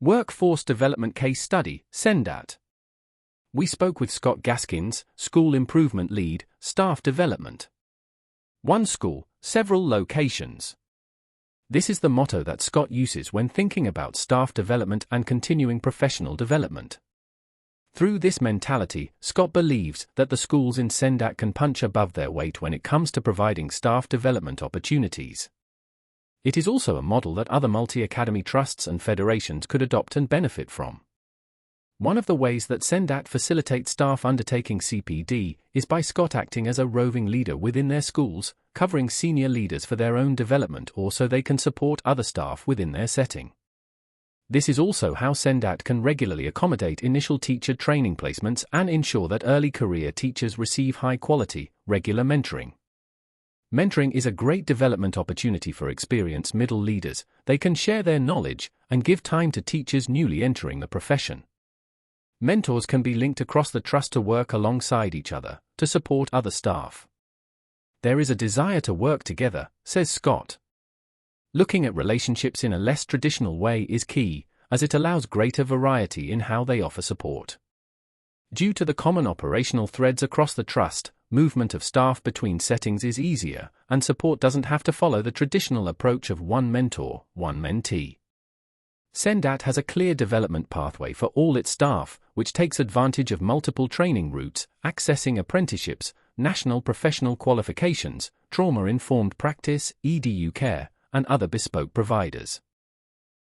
Workforce Development Case Study, SENDAT. We spoke with Scott Gaskins, School Improvement Lead, Staff Development. One school, several locations. This is the motto that Scott uses when thinking about staff development and continuing professional development. Through this mentality, Scott believes that the schools in SENDAT can punch above their weight when it comes to providing staff development opportunities. It is also a model that other multi-academy trusts and federations could adopt and benefit from. One of the ways that SENDAT facilitates staff undertaking CPD is by Scott acting as a roving leader within their schools, covering senior leaders for their own development or so they can support other staff within their setting. This is also how SENDAT can regularly accommodate initial teacher training placements and ensure that early career teachers receive high-quality, regular mentoring. Mentoring is a great development opportunity for experienced middle leaders. They can share their knowledge and give time to teachers newly entering the profession. Mentors can be linked across the trust to work alongside each other, to support other staff. There is a desire to work together, says Scott. Looking at relationships in a less traditional way is key, as it allows greater variety in how they offer support. Due to the common operational threads across the trust, movement of staff between settings is easier, and support doesn't have to follow the traditional approach of one mentor, one mentee. SENDAT has a clear development pathway for all its staff, which takes advantage of multiple training routes, accessing apprenticeships, national professional qualifications, trauma-informed practice, EDU care, and other bespoke providers.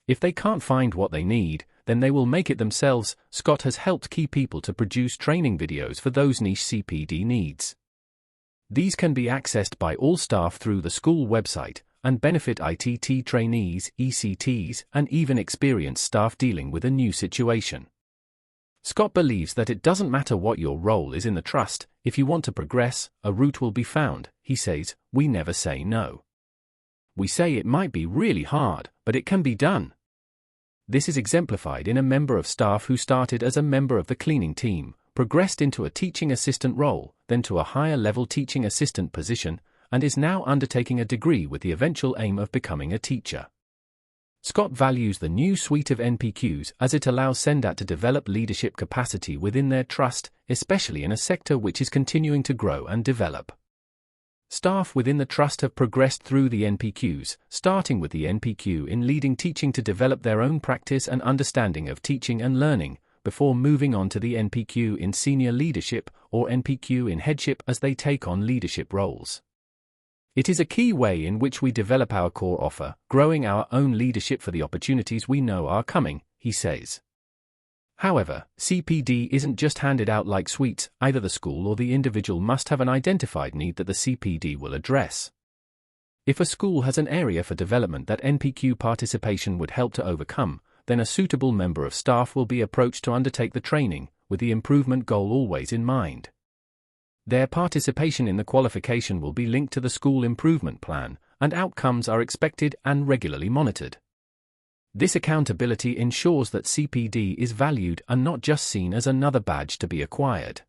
If they can't find what they need, then they will make it themselves. Scott has helped key people to produce training videos for those niche CPD needs. These can be accessed by all staff through the school website, and benefit ITT trainees, ECTs, and even experienced staff dealing with a new situation. Scott believes that it doesn't matter what your role is in the trust, if you want to progress, a route will be found. He says, "We never say no. We say it might be really hard, but it can be done." This is exemplified in a member of staff who started as a member of the cleaning team, progressed into a teaching assistant role, then to a higher-level teaching assistant position, and is now undertaking a degree with the eventual aim of becoming a teacher. Scott values the new suite of NPQs as it allows SENDAT to develop leadership capacity within their trust, especially in a sector which is continuing to grow and develop. Staff within the trust have progressed through the NPQs, starting with the NPQ in leading teaching to develop their own practice and understanding of teaching and learning, before moving on to the NPQ in senior leadership or NPQ in headship as they take on leadership roles. It is a key way in which we develop our core offer, growing our own leadership for the opportunities we know are coming, he says. However, CPD isn't just handed out like sweets. Either the school or the individual must have an identified need that the CPD will address. If a school has an area for development that NPQ participation would help to overcome, then a suitable member of staff will be approached to undertake the training, with the improvement goal always in mind. Their participation in the qualification will be linked to the school improvement plan, and outcomes are expected and regularly monitored. This accountability ensures that CPD is valued and not just seen as another badge to be acquired.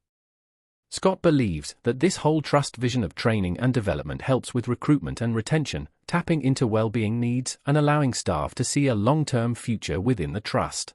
Scott believes that this whole trust vision of training and development helps with recruitment and retention, tapping into well-being needs and allowing staff to see a long-term future within the trust.